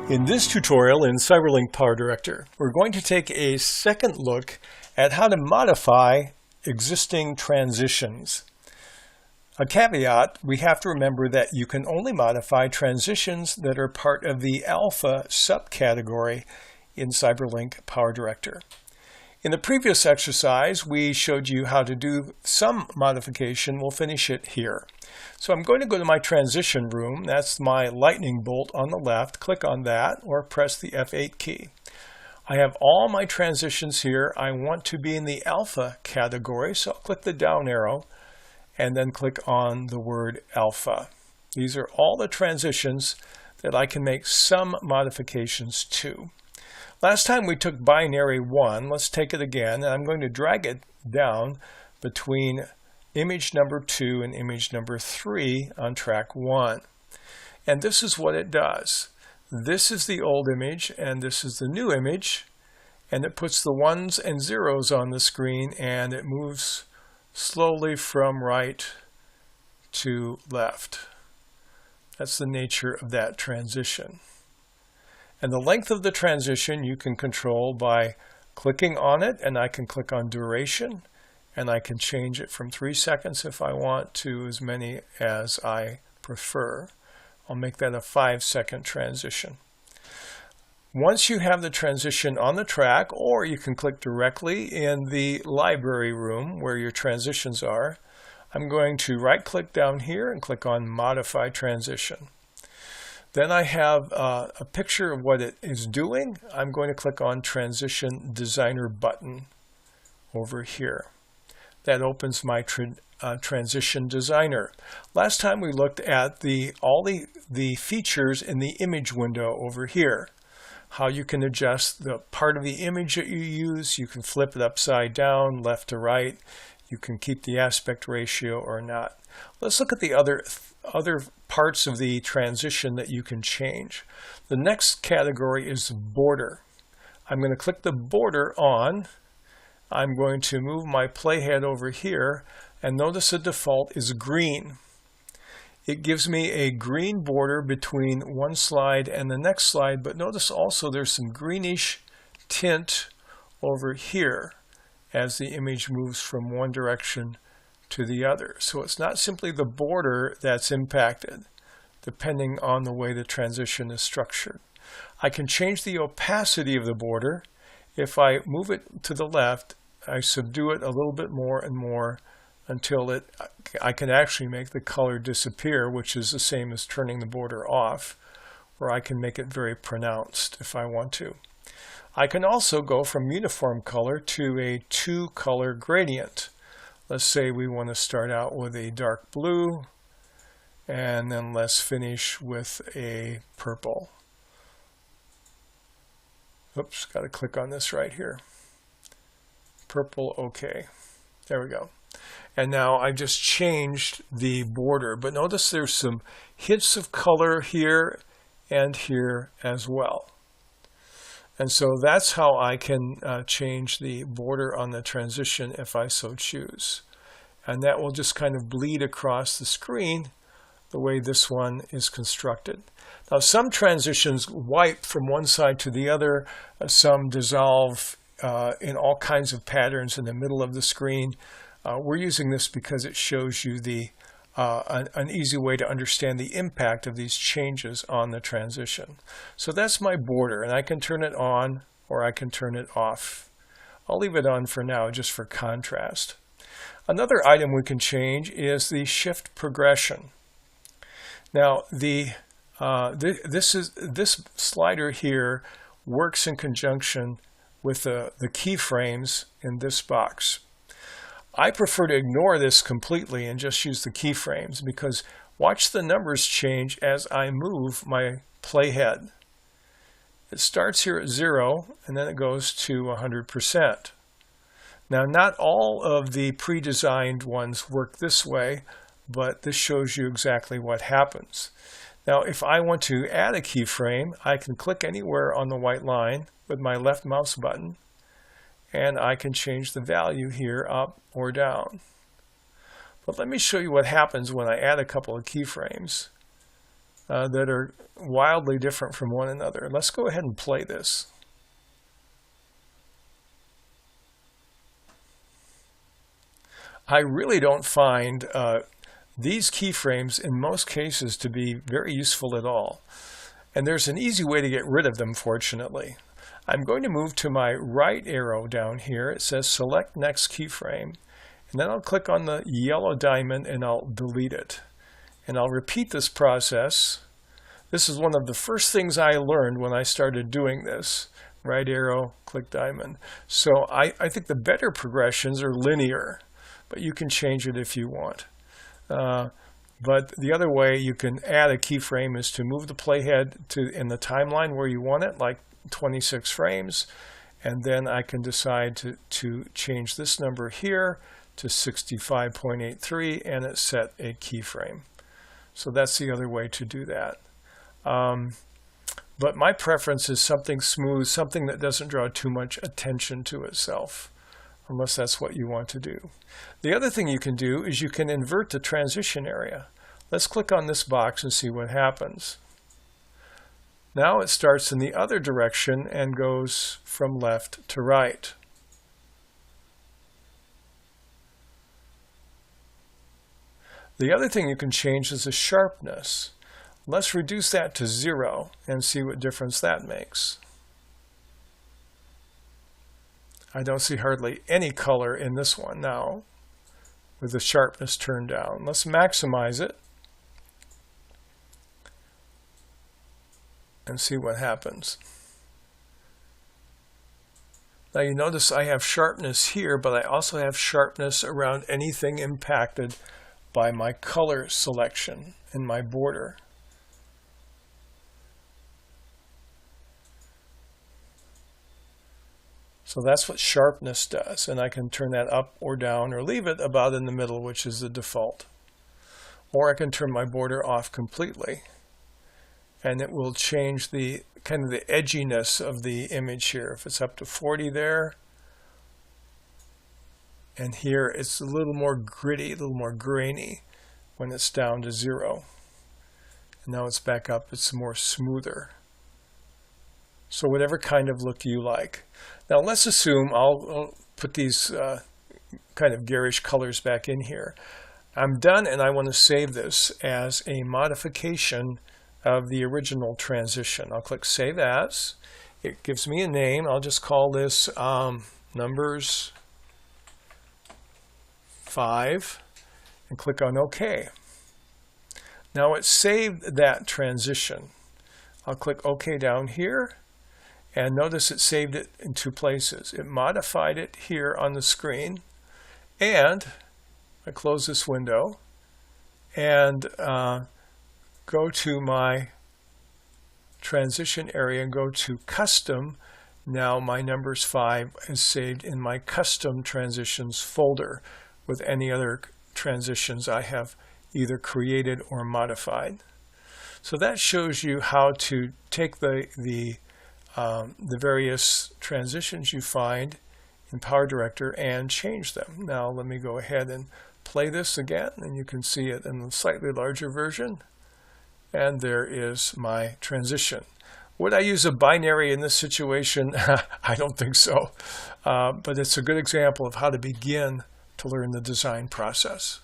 In this tutorial in Cyberlink PowerDirector, we're going to take a second look at how to modify existing transitions. A caveat, we have to remember that you can only modify transitions that are part of the alpha subcategory in Cyberlink PowerDirector. In the previous exercise, we showed you how to do some modification. We'll finish it here. So I'm going to go to my transition room. That's my lightning bolt on the left. Click on that or press the F8 key. I have all my transitions here. I want to be in the alpha category, so I'll click the down arrow and then click on the word alpha. These are all the transitions that I can make some modifications to. Last time we took binary 1. Let's take it again, and I'm going to drag it down between image number 2 and image number 3 on track 1. And this is what it does. This is the old image and this is the new image, and it puts the 1s and 0s on the screen, and it moves slowly from right to left. That's the nature of that transition. And the length of the transition you can control by clicking on it, and I can click on duration, and I can change it from 3 seconds if I want to as many as I prefer. I'll make that a 5-second transition. Once you have the transition on the track, or you can click directly in the library room where your transitions are, I'm going to right-click down here and click on Modify Transition. Then I have a picture of what it is doing. I'm going to click on Transition Designer button over here. That opens my Transition Designer. Last time we looked at all the features in the image window over here. How you can adjust the part of the image that you use. You can flip it upside down, left to right. You can keep the aspect ratio or not. Let's look at the other parts of the transition that you can change. The next category is border. I'm going to click the border on. I'm going to move my playhead over here, and notice the default is green. It gives me a green border between one slide and the next slide, but notice also there's some greenish tint over here as the image moves from one direction to the other. So it's not simply the border that's impacted, depending on the way the transition is structured. I can change the opacity of the border. If I move it to the left, I subdue it a little bit more and more until I can actually make the color disappear, which is the same as turning the border off, or I can make it very pronounced if I want to. I can also go from uniform color to a 2-color gradient. Let's say we want to start out with a dark blue, and then let's finish with a purple. Oops, got to click on this right here. Purple, okay. There we go. And now I just changed the border, but notice there's some hints of color here and here as well. And so that's how I can change the border on the transition if I so choose. And that will just kind of bleed across the screen the way this one is constructed. Now some transitions wipe from one side to the other, some dissolve in all kinds of patterns in the middle of the screen. We're using this because it shows you an easy way to understand the impact of these changes on the transition. So that's my border, and I can turn it on or I can turn it off. I'll leave it on for now just for contrast. Another item we can change is the shift progression. Now this slider here works in conjunction with the keyframes in this box. I prefer to ignore this completely and just use the keyframes, because watch the numbers change as I move my playhead. It starts here at 0 and then it goes to 100%. Now not all of the pre-designed ones work this way, but this shows you exactly what happens. Now if I want to add a keyframe, I can click anywhere on the white line with my left mouse button, and I can change the value here up or down. But let me show you what happens when I add a couple of keyframes. that are wildly different from one another. Let's go ahead and play this. I really don't find these keyframes in most cases to be very useful at all. And there's an easy way to get rid of them, fortunately. I'm going to move to my right arrow down here. It says select next keyframe. And then I'll click on the yellow diamond and I'll delete it. And I'll repeat this process. This is one of the first things I learned when I started doing this. Right arrow, click diamond. So I think the better progressions are linear, but you can change it if you want. But the other way you can add a keyframe is to move the playhead to in the timeline where you want it, like 26 frames. And then I can decide to change this number here to 65.83 and it set a keyframe. So that's the other way to do that. But my preference is something smooth, something that doesn't draw too much attention to itself, unless that's what you want to do. The other thing you can do is you can invert the transition area. Let's click on this box and see what happens. Now it starts in the other direction and goes from left to right. The other thing you can change is the sharpness. Let's reduce that to 0 and see what difference that makes. I don't see hardly any color in this one now with the sharpness turned down. Let's maximize it and see what happens. Now you notice I have sharpness here, but I also have sharpness around anything impacted by my color selection in my border. So that's what sharpness does, and I can turn that up or down or leave it about in the middle, which is the default. Or I can turn my border off completely, and it will change the kind of the edginess of the image here. If it's up to 40 there, and here it's a little more gritty, a little more grainy when it's down to 0. And now it's back up, it's more smoother. So whatever kind of look you like. Now let's assume I'll put these kind of garish colors back in here. I'm done and I want to save this as a modification of the original transition. I'll click Save As. It gives me a name. I'll just call this Numbers 5 and click on OK. Now it saved that transition. I'll click OK down here. And notice it saved it in 2 places. It modified it here on the screen. And I close this window and go to my transition area and go to Custom. Now my Numbers 5 is saved in my Custom Transitions folder with any other transitions I have either created or modified. So that shows you how to take the various transitions you find in PowerDirector and change them. Now let me go ahead and play this again, and you can see it in a slightly larger version. And there is my transition. Would I use a binary in this situation? I don't think so. But it's a good example of how to begin to learn the design process.